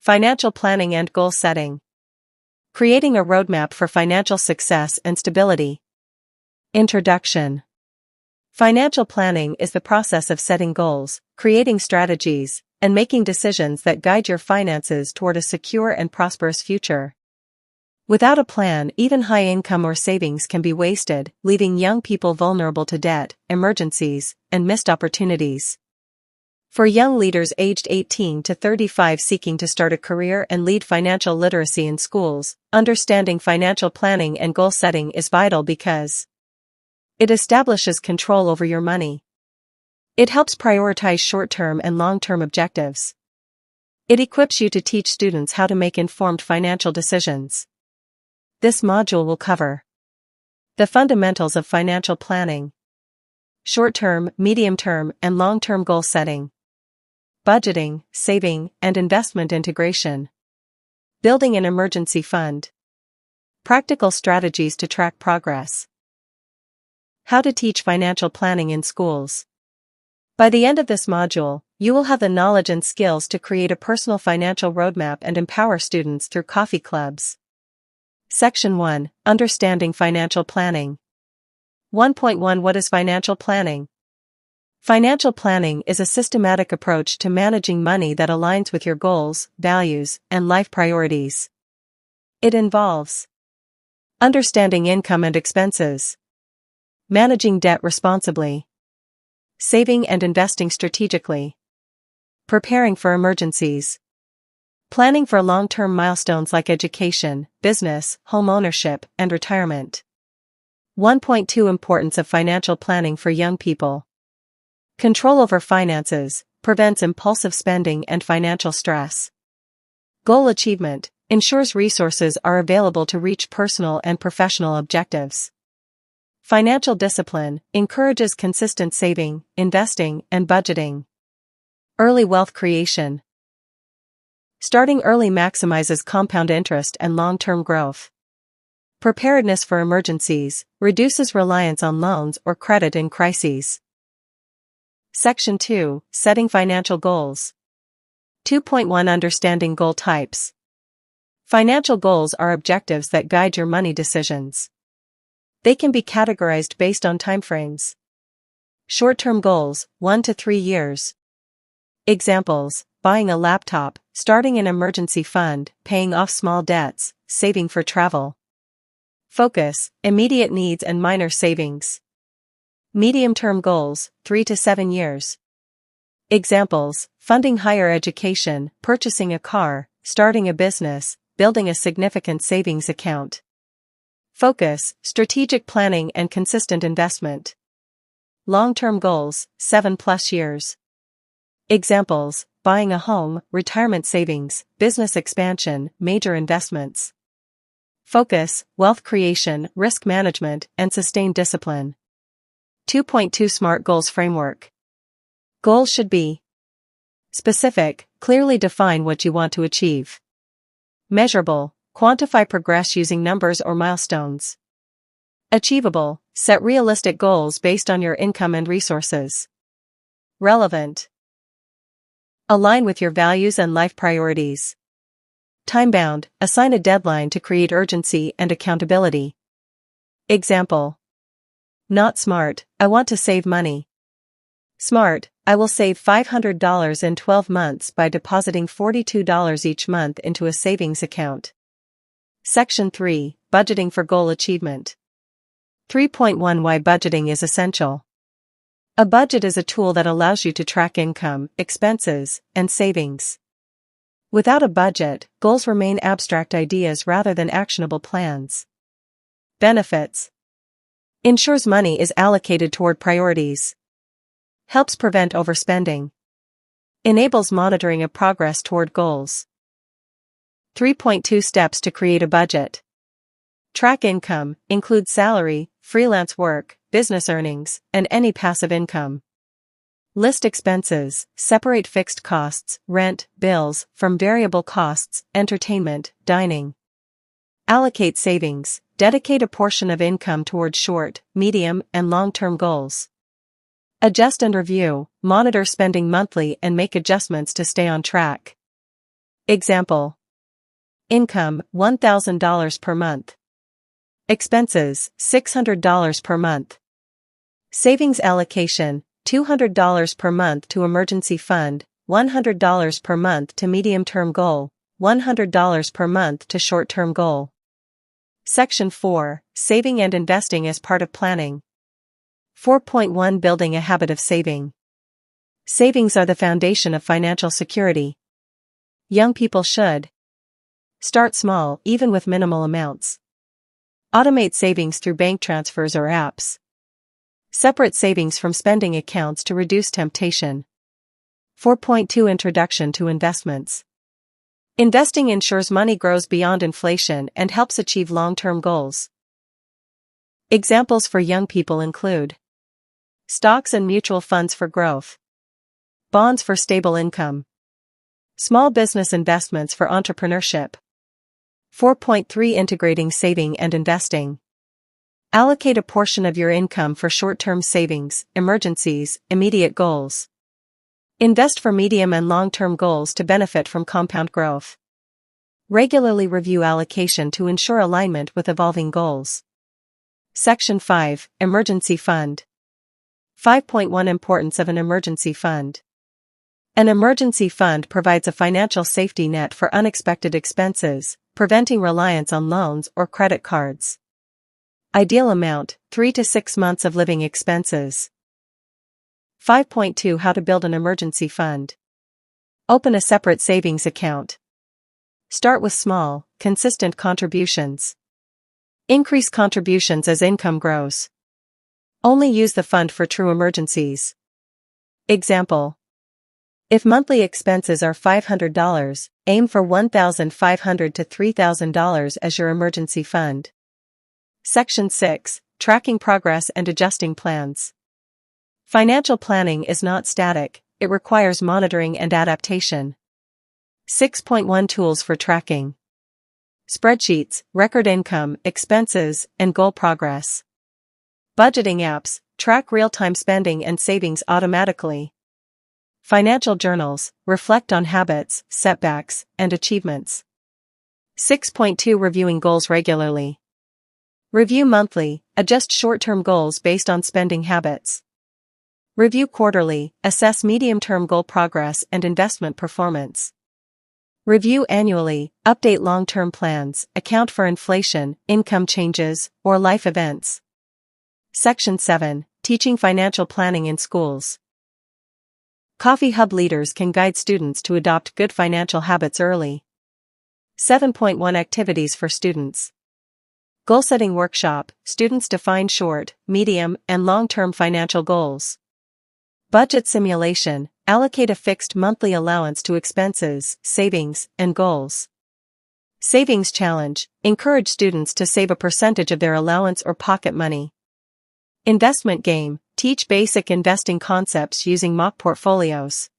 Financial planning and goal setting. Creating a roadmap for financial success and stability. Introduction. Financial planning is the process of setting goals, creating strategies, and making decisions that guide your finances toward a secure and prosperous future. Without a plan, even high income or savings can be wasted, leaving young people vulnerable to debt, emergencies, and missed opportunities. For young leaders aged 18 to 35 seeking to start a career and lead financial literacy in schools, understanding financial planning and goal setting is vital because it establishes control over your money. It helps prioritize short-term and long-term objectives. It equips you to teach students how to make informed financial decisions. This module will cover the fundamentals of financial planning, short-term, medium-term, and long-term goal setting, budgeting, saving, and investment integration, building an emergency fund, practical strategies to track progress, how to teach financial planning in schools. By the end of this module, you will have the knowledge and skills to create a personal financial roadmap and empower students through coffee clubs. Section 1. Understanding financial planning. 1.1 What is financial planning? Financial planning is a systematic approach to managing money that aligns with your goals, values, and life priorities. It involves understanding income and expenses, managing debt responsibly, saving and investing strategically, preparing for emergencies, planning for long-term milestones like education, business, home ownership, and retirement. 1.2 Importance of financial planning for young people. Control over finances prevents impulsive spending and financial stress. Goal achievement ensures resources are available to reach personal and professional objectives. Financial discipline encourages consistent saving, investing, and budgeting. Early wealth creation. Starting early maximizes compound interest and long-term growth. Preparedness for emergencies reduces reliance on loans or credit in crises. Section 2. Setting financial goals. 2.1 Understanding goal types. Financial goals are objectives that guide your money decisions. They can be categorized based on timeframes. Short-term goals, 1 to 3 years. Examples: buying a laptop, starting an emergency fund, paying off small debts, saving for travel. Focus: immediate needs and minor savings. Medium-term goals, 3 to 7 years. Examples: funding higher education, purchasing a car, starting a business, building a significant savings account. Focus: strategic planning and consistent investment. Long-term goals, 7+ years. Examples: buying a home, retirement savings, business expansion, major investments. Focus: wealth creation, risk management, and sustained discipline. 2.2 SMART Goals Framework. Goals should be specific, clearly define what you want to achieve. Measurable, quantify progress using numbers or milestones. Achievable, set realistic goals based on your income and resources. Relevant, align with your values and life priorities. Time-bound, assign a deadline to create urgency and accountability. Example: not smart, I want to save money. Smart, I will save $500 in 12 months by depositing $42 each month into a savings account. Section 3. Budgeting for goal achievement. 3.1 Why budgeting is essential. A budget is a tool that allows you to track income, expenses, and savings. Without a budget, goals remain abstract ideas rather than actionable plans. Benefits: ensures money is allocated toward priorities. Helps prevent overspending. Enables monitoring of progress toward goals. 3.2 Steps to create a budget. Track income, include salary, freelance work, business earnings, and any passive income. List expenses, separate fixed costs, rent, bills, from variable costs, entertainment, dining. Allocate savings, dedicate a portion of income towards short, medium, and long-term goals. Adjust and review, monitor spending monthly and make adjustments to stay on track. Example. Income, $1,000 per month. Expenses, $600 per month. Savings allocation, $200 per month to emergency fund, $100 per month to medium-term goal, $100 per month to short-term goal. Section 4, Saving and Investing as Part of Planning. 4.1 Building a Habit of Saving. Savings are the foundation of financial security. Young people should start small, even with minimal amounts. Automate savings through bank transfers or apps. Separate savings from spending accounts to reduce temptation. 4.2 Introduction to Investments. Investing ensures money grows beyond inflation and helps achieve long-term goals. Examples for young people include stocks and mutual funds for growth, bonds for stable income, small business investments for entrepreneurship. 4.3 Integrating saving and investing. Allocate a portion of your income for short-term savings, emergencies, immediate goals. Invest for medium and long-term goals to benefit from compound growth. Regularly review allocation to ensure alignment with evolving goals. Section 5, Emergency Fund. 5.1 Importance of an emergency fund. An emergency fund provides a financial safety net for unexpected expenses, preventing reliance on loans or credit cards. Ideal amount, 3 to 6 months of living expenses. 5.2 How to build an emergency fund. Open a separate savings account. Start with small, consistent contributions. Increase contributions as income grows. Only use the fund for true emergencies. Example. If monthly expenses are $500, aim for $1,500 to $3,000 as your emergency fund. Section 6, Tracking Progress and Adjusting Plans. Financial planning is not static, it requires monitoring and adaptation. 6.1 Tools for tracking. Spreadsheets, record income, expenses, and goal progress. Budgeting apps, track real-time spending and savings automatically. Financial journals, reflect on habits, setbacks, and achievements. 6.2 Reviewing goals regularly. Review monthly, adjust short-term goals based on spending habits. Review quarterly, assess medium-term goal progress and investment performance. Review annually, update long-term plans, account for inflation, income changes, or life events. Section 7, Teaching Financial Planning in Schools. Coffee Hub leaders can guide students to adopt good financial habits early. 7.1 Activities for students. Goal-setting workshop, students define short, medium, and long-term financial goals. Budget simulation, allocate a fixed monthly allowance to expenses, savings, and goals. Savings challenge, encourage students to save a percentage of their allowance or pocket money. Investment game, teach basic investing concepts using mock portfolios.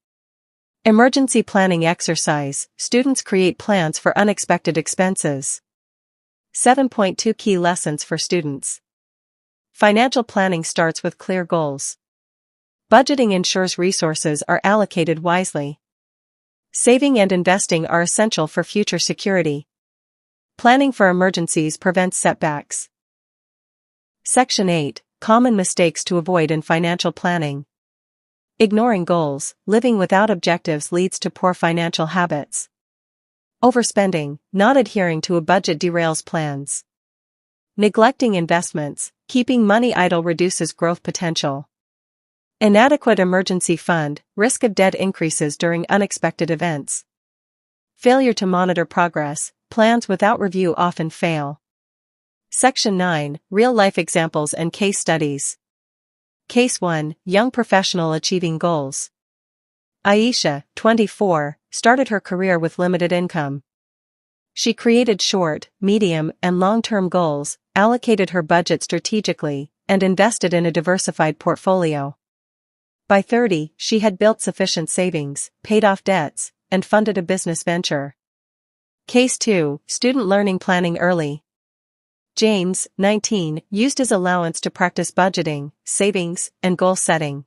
Emergency planning exercise, students create plans for unexpected expenses. 7.2 Key lessons for students. Financial planning starts with clear goals. Budgeting ensures resources are allocated wisely. Saving and investing are essential for future security. Planning for emergencies prevents setbacks. Section 8, Common mistakes to avoid in financial planning. Ignoring goals, living without objectives leads to poor financial habits. Overspending, not adhering to a budget derails plans. Neglecting investments, keeping money idle reduces growth potential. Inadequate emergency fund, risk of debt increases during unexpected events. Failure to monitor progress, plans without review often fail. Section 9, Real-life examples and case studies. Case 1, Young professional achieving goals. Aisha, 24, started her career with limited income. She created short, medium, and long-term goals, allocated her budget strategically, and invested in a diversified portfolio. By 30, she had built sufficient savings, paid off debts, and funded a business venture. Case 2, Student learning planning early. James, 19, used his allowance to practice budgeting, savings, and goal setting.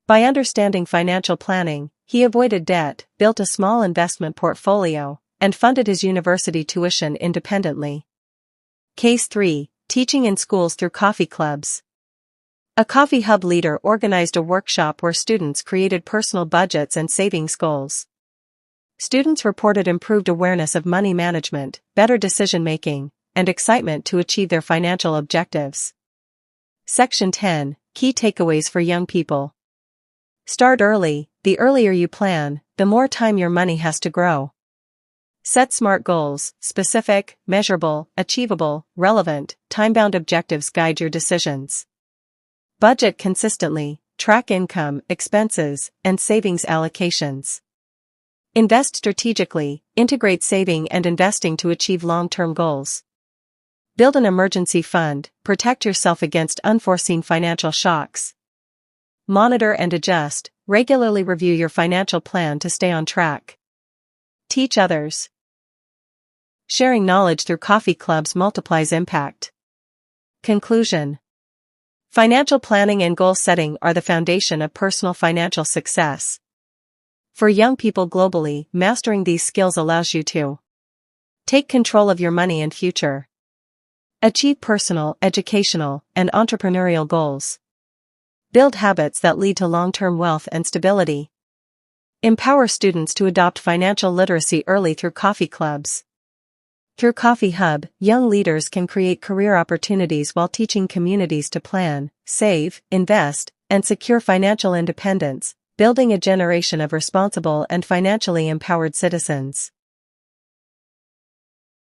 By understanding financial planning, He avoided debt, built a small investment portfolio, and funded his university tuition independently. Case 3. Teaching in schools through coffee clubs. A coffee hub leader organized a workshop where students created personal budgets and savings goals. Students reported improved awareness of money management, better decision-making, and excitement to achieve their financial objectives. Section 10. Key takeaways for young people. Start early. The earlier you plan, the more time your money has to grow. Set SMART goals. Specific, measurable, achievable, relevant, time-bound objectives guide your decisions. Budget consistently. Track income, expenses, and savings allocations. Invest strategically. Integrate saving and investing to achieve long-term goals. Build an emergency fund. Protect yourself against unforeseen financial shocks. Monitor and adjust. Regularly review your financial plan to stay on track. Teach others. Sharing knowledge through coffee clubs multiplies impact. Conclusion. Financial planning and goal setting are the foundation of personal financial success. For young people globally, mastering these skills allows you to take control of your money and future, achieve personal, educational, and entrepreneurial goals, build habits that lead to long-term wealth and stability, empower students to adopt financial literacy early through coffee clubs. Through Coffee Hub, young leaders can create career opportunities while teaching communities to plan, save, invest, and secure financial independence, building a generation of responsible and financially empowered citizens.